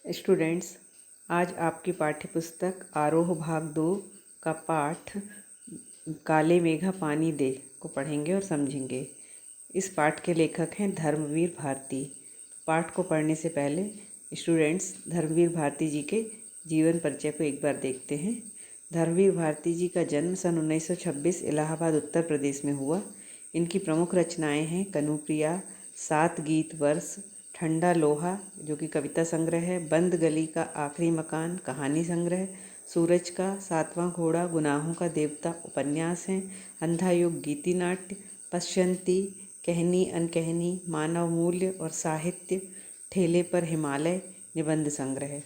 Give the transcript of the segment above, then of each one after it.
Students, आज आपकी पाठ्यपुस्तक आरोह भाग 2 का पाठ काले मेघा पानी दे को पढ़ेंगे और समझेंगे। इस पाठ के लेखक हैं धर्मवीर भारती। पाठ को पढ़ने से पहले स्टूडेंट्स धर्मवीर भारती जी के जीवन परिचय को एक बार देखते हैं। धर्मवीर भारती जी का जन्म सन 1926 इलाहाबाद उत्तर प्रदेश में हुआ। इनकी प्रमुख रचनाएं हैं कनुप्रिया, 7 गीत वर्ष, ठंडा लोहा जो कि कविता संग्रह है, बंद गली का आखिरी मकान कहानी संग्रह, सूरज का 7वां घोड़ा गुनाहों का देवता उपन्यास हैं, अंधा युग गीति नाट्य, पश्यंती, कहनी अनकहनी, मानव मूल्य और साहित्य, ठेले पर हिमालय निबंध संग्रह है।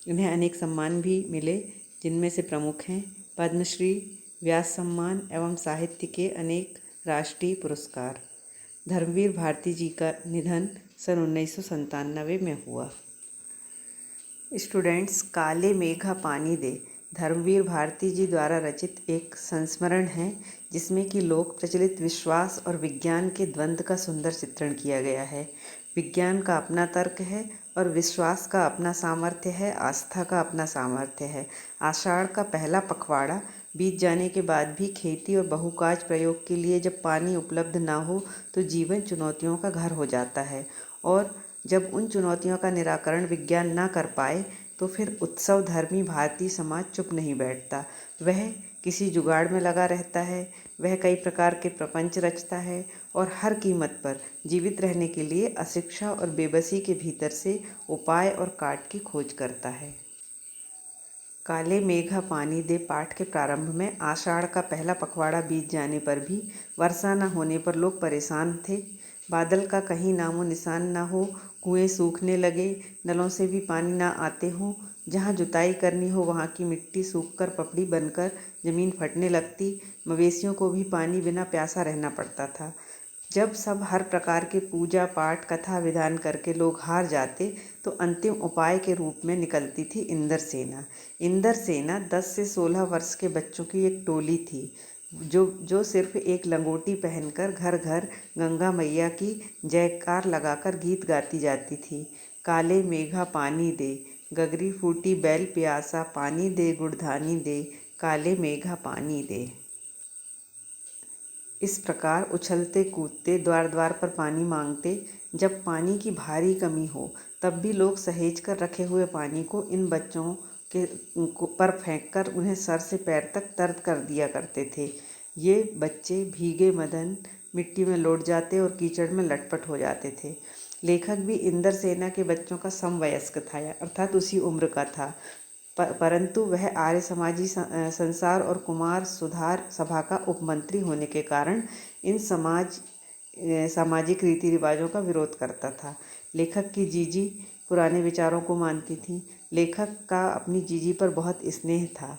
इन्हें अनेक सम्मान भी मिले, जिनमें से प्रमुख हैं पद्मश्री, व्यास सम्मान एवं साहित्य के अनेक राष्ट्रीय पुरस्कार। धर्मवीर भारती जी का निधन सन 1997 में हुआ। स्टूडेंट्स, काले मेघा पानी दे धर्मवीर भारती जी द्वारा रचित एक संस्मरण है, जिसमें कि लोक प्रचलित विश्वास और विज्ञान के द्वंद्व का सुंदर चित्रण किया गया है। विज्ञान का अपना तर्क है और विश्वास का अपना सामर्थ्य है, आस्था का अपना सामर्थ्य है। आषाढ़ का पहला पखवाड़ा बीत जाने के बाद भी खेती और बहुकाज प्रयोग के लिए जब पानी उपलब्ध ना हो तो जीवन चुनौतियों का घर हो जाता है, और जब उन चुनौतियों का निराकरण विज्ञान ना कर पाए तो फिर उत्सव धर्मी भारतीय समाज चुप नहीं बैठता। वह किसी जुगाड़ में लगा रहता है, वह कई प्रकार के प्रपंच रचता है और हर कीमत पर जीवित रहने के लिए अशिक्षा और बेबसी के भीतर से उपाय और काट की खोज करता है। काले मेघा पानी दे पाठ के प्रारंभ में आषाढ़ का पहला पखवाड़ा बीत जाने पर भी वर्षा न होने पर लोग परेशान थे। बादल का कहीं नामो निशान ना हो, कुएं सूखने लगे, नलों से भी पानी ना आते हों, जहाँ जुताई करनी हो वहाँ की मिट्टी सूखकर पपड़ी बनकर ज़मीन फटने लगती, मवेशियों को भी पानी बिना प्यासा रहना पड़ता था। जब सब हर प्रकार के पूजा पाठ कथा विधान करके लोग हार जाते तो अंतिम उपाय के रूप में निकलती थी इंद्र सेना। इंद्र सेना 10 से 16 वर्ष के बच्चों की एक टोली थी, जो सिर्फ एक लंगोटी पहनकर घर घर गंगा मैया की जयकार लगाकर गीत गाती जाती थी। काले मेघा पानी दे, गगरी फूटी बैल प्यासा, पानी दे गुड़धानी दे, काले मेघा पानी दे। इस प्रकार उछलते कूदते द्वार द्वार पर पानी मांगते। जब पानी की भारी कमी हो तब भी लोग सहेज कर रखे हुए पानी को इन बच्चों के पर फेंककर उन्हें सर से पैर तक तर्द कर दिया करते थे। ये बच्चे भीगे मदन मिट्टी में लौट जाते और कीचड़ में लटपट हो जाते थे। लेखक भी इंद्र सेना के बच्चों का समवयस्क था, अर्थात उसी उम्र का था, परंतु वह आर्य समाजी संसार और कुमार सुधार सभा का उपमंत्री होने के कारण इन सामाजिक रीति रिवाजों का विरोध करता था। लेखक की जीजी पुराने विचारों को मानती थी। लेखक का अपनी जीजी पर बहुत स्नेह था।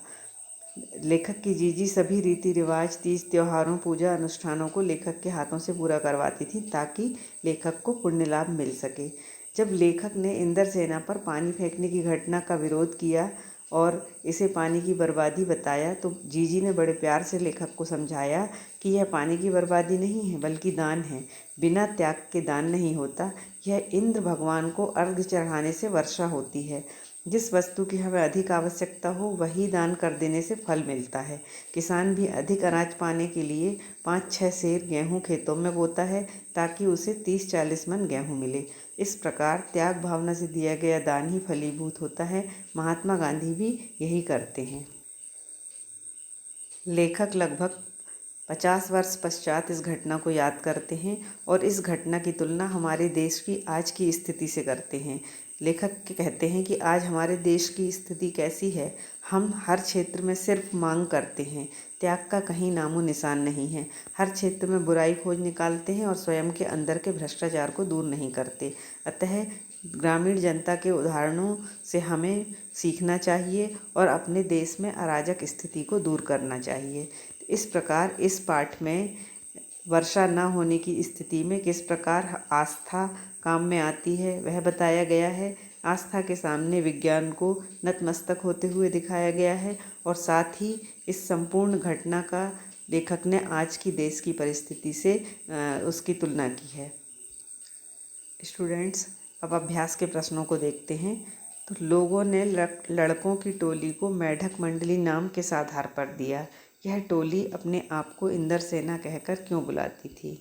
लेखक की जीजी सभी रीति रिवाज, तीज त्योहारों, पूजा अनुष्ठानों को लेखक के हाथों से पूरा करवाती थी, ताकि लेखक को पुण्य लाभ मिल सके। जब लेखक ने इंद्र सेना पर पानी फेंकने की घटना का विरोध किया और इसे पानी की बर्बादी बताया तो जीजी ने बड़े प्यार से लेखक को समझाया कि यह पानी की बर्बादी नहीं है बल्कि दान है। बिना त्याग के दान नहीं होता। यह इंद्र भगवान को अर्घ्य चढ़ाने से वर्षा होती है। जिस वस्तु की हमें अधिक आवश्यकता हो वही दान कर देने से फल मिलता है। किसान भी अधिक अनाज पाने के लिए 5-6 सेर गेहूँ खेतों में बोता है, ताकि उसे 30-40 मन गेहूँ मिले। इस प्रकार त्याग भावना से दिया गया दान ही फलीभूत होता है। महात्मा गांधी भी यही करते हैं। लेखक लगभग 50 वर्ष पश्चात इस घटना को याद करते हैं और इस घटना की तुलना हमारे देश की आज की स्थिति से करते हैं। लेखक कहते हैं कि आज हमारे देश की स्थिति कैसी है। हम हर क्षेत्र में सिर्फ मांग करते हैं, त्याग का कहीं नामो निशान नहीं है। हर क्षेत्र में बुराई खोज निकालते हैं और स्वयं के अंदर के भ्रष्टाचार को दूर नहीं करते। अतः ग्रामीण जनता के उदाहरणों से हमें सीखना चाहिए और अपने देश में अराजक स्थिति को दूर करना चाहिए। इस प्रकार इस पाठ में वर्षा न होने की स्थिति में किस प्रकार आस्था काम में आती है वह बताया गया है। आस्था के सामने विज्ञान को नतमस्तक होते हुए दिखाया गया है और साथ ही इस संपूर्ण घटना का लेखक ने आज की देश की परिस्थिति से उसकी तुलना की है। स्टूडेंट्स, अब अभ्यास के प्रश्नों को देखते हैं। तो लोगों ने लड़कों की टोली को मेढक मंडली नाम किस आधार पर दिया? यह टोली अपने आप को इंद्रसेना कहकर क्यों बुलाती थी?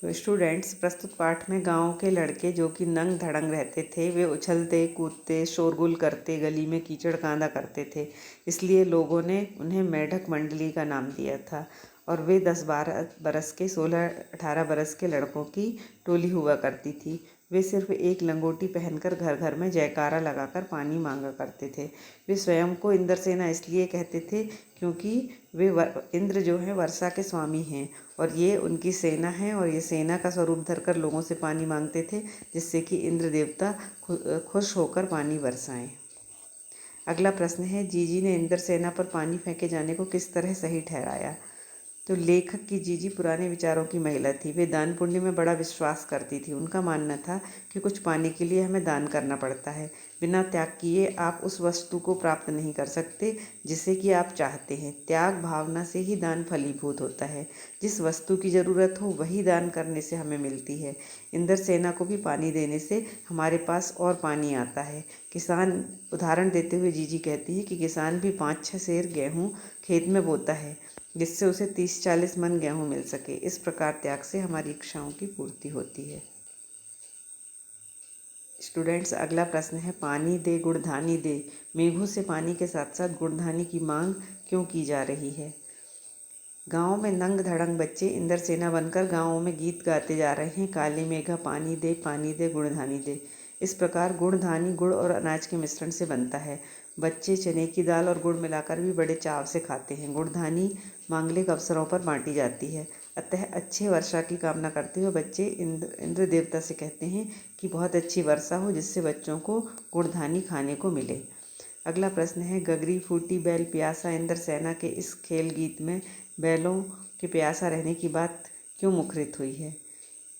तो स्टूडेंट्स, प्रस्तुत पाठ में गांव के लड़के जो कि नंग धड़ंग रहते थे, वे उछलते कूदते शोरगुल करते गली में कीचड़ कांदा करते थे, इसलिए लोगों ने उन्हें मेढक मंडली का नाम दिया था। और वे 10-12 बरस के 16-18 बरस के लड़कों की टोली हुआ करती थी। वे सिर्फ एक लंगोटी पहनकर घर घर में जयकारा लगाकर पानी मांगा करते थे। वे स्वयं को इंद्रसेना इसलिए कहते थे क्योंकि वे इंद्र जो हैं वर्षा के स्वामी हैं और ये उनकी सेना है, और ये सेना का स्वरूप धरकर लोगों से पानी मांगते थे, जिससे कि इंद्र देवता खुश होकर पानी बरसाएं। अगला प्रश्न है, जीजी ने इंद्रसेना पर पानी फेंके जाने को किस तरह सही ठहराया? तो लेखक की जीजी पुराने विचारों की महिला थी। वे दान पुण्य में बड़ा विश्वास करती थी। उनका मानना था कि कुछ पाने के लिए हमें दान करना पड़ता है। बिना त्याग किए आप उस वस्तु को प्राप्त नहीं कर सकते जिसे कि आप चाहते हैं। त्याग भावना से ही दान फलीभूत होता है। जिस वस्तु की ज़रूरत हो वही दान करने से हमें मिलती है। इंद्रसेना को भी पानी देने से हमारे पास और पानी आता है। किसान, उदाहरण देते हुए जीजी कहती है कि किसान भी 5-6 सेर गेहूँ खेत में बोता है जिससे उसे 30-40 मन गेहूँ मिल सके। इस प्रकार त्याग से हमारी इच्छाओं की पूर्ति होती है। स्टूडेंट्स, अगला प्रश्न है, पानी दे गुड़धानी दे, मेघों से पानी के साथ साथ गुड़धानी की मांग क्यों की जा रही है? गाँव में नंग धड़ंग बच्चे इंद्रसेना बनकर गाँवों में गीत गाते जा रहे हैं, काली मेघा पानी दे गुड़धानी दे। इस प्रकार गुड़धानी गुड़ और अनाज के मिश्रण से बनता है। बच्चे चने की दाल और गुड़ मिलाकर भी बड़े चाव से खाते हैं। गुड़धानी मांगलिक अवसरों पर बांटी जाती है। अतः अच्छे वर्षा की कामना करते हुए बच्चे इंद्र देवता से कहते हैं कि बहुत अच्छी वर्षा हो, जिससे बच्चों को गुड़धानी खाने को मिले। अगला प्रश्न है, गगरी फूटी बैल प्यासा इंद्रसेना के इस खेल गीत में बैलों के प्यासा रहने की बात क्यों मुखरित हुई है?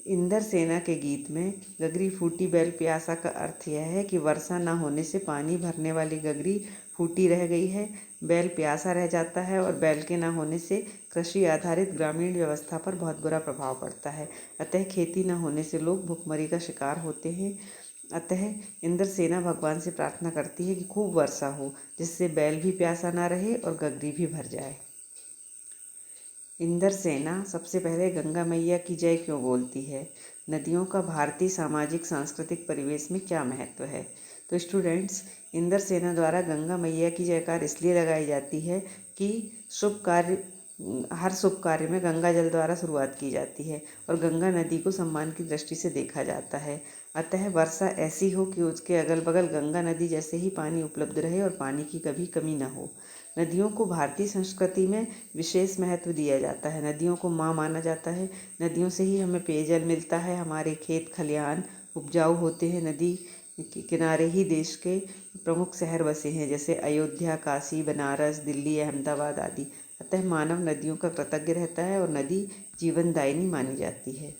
इंद्रसेना के गीत में गगरी फूटी बैल प्यासा का अर्थ यह है कि वर्षा न होने से पानी भरने वाली गगरी फूटी रह गई है, बैल प्यासा रह जाता है और बैल के न होने से कृषि आधारित ग्रामीण व्यवस्था पर बहुत बुरा प्रभाव पड़ता है। अतः खेती न होने से लोग भुखमरी का शिकार होते हैं। अतः इंद्रसेना भगवान से प्रार्थना करती है कि खूब वर्षा हो, जिससे बैल भी प्यासा ना रहे और गगरी भी भर जाए। इंद्रसेना सबसे पहले गंगा मैया की जय क्यों बोलती है? नदियों का भारतीय सामाजिक सांस्कृतिक परिवेश में क्या महत्व है? तो स्टूडेंट्स, इंद्रसेना द्वारा गंगा मैया की जयकार इसलिए लगाई जाती है कि हर शुभ कार्य में गंगा जल द्वारा शुरुआत की जाती है और गंगा नदी को सम्मान की दृष्टि से देखा जाता है। अतः वर्षा ऐसी हो कि उसके अगल बगल गंगा नदी जैसे ही पानी उपलब्ध रहे और पानी की कभी कमी न हो। नदियों को भारतीय संस्कृति में विशेष महत्व दिया जाता है। नदियों को माँ माना जाता है। नदियों से ही हमें पेयजल मिलता है, हमारे खेत खलिहान उपजाऊ होते हैं। नदी के किनारे ही देश के प्रमुख शहर बसे हैं, जैसे अयोध्या, काशी, बनारस, दिल्ली, अहमदाबाद आदि। अतः मानव नदियों का कृतज्ञ रहता है और नदी जीवनदायिनी मानी जाती है।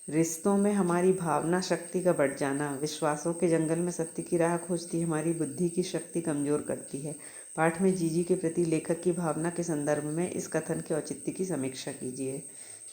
रिश्तों में हमारी भावना शक्ति का बढ़ जाना, विश्वासों के जंगल में सत्य की राह खोजती हमारी बुद्धि की शक्ति कमजोर करती है। पाठ में जीजी के प्रति लेखक की भावना के संदर्भ में इस कथन के औचित्य की समीक्षा कीजिए।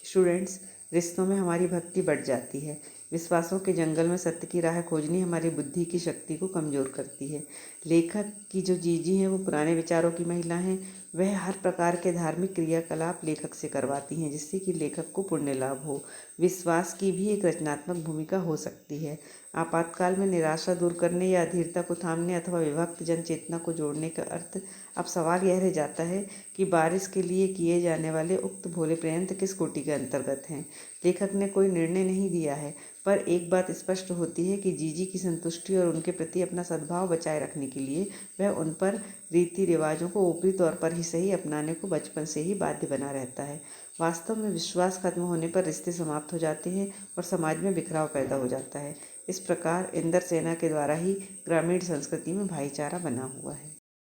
स्टूडेंट्स, रिश्तों में हमारी भक्ति बढ़ जाती है। विश्वासों के जंगल में सत्य की राह खोजनी हमारी बुद्धि की शक्ति को कमज़ोर करती है। लेखक की जो जीजी हैं वो पुराने विचारों की महिला हैं। वह हर प्रकार के धार्मिक क्रियाकलाप लेखक से करवाती हैं, जिससे कि लेखक को पुण्य लाभ हो। विश्वास की भी एक रचनात्मक भूमिका हो सकती है। आपातकाल में निराशा दूर करने या अधीरता को थामने अथवा विभक्त जन चेतना को जोड़ने का अर्थ। अब सवाल यह रह जाता है कि बारिश के लिए किए जाने वाले उक्त भोले प्रयत्न किस कोटि के अंतर्गत हैं। लेखक ने कोई निर्णय नहीं दिया है, पर एक बात स्पष्ट होती है कि जीजी की संतुष्टि और उनके प्रति अपना सद्भाव बचाए रखने के लिए वह उन पर रीति रिवाजों को ऊपरी तौर पर ही सही अपनाने को बचपन से ही बाध्य बना रहता है। वास्तव में विश्वास खत्म होने पर रिश्ते समाप्त हो जाते हैं और समाज में बिखराव पैदा हो जाता है। इस प्रकार इंद्रसेना के द्वारा ही ग्रामीण संस्कृति में भाईचारा बना हुआ है।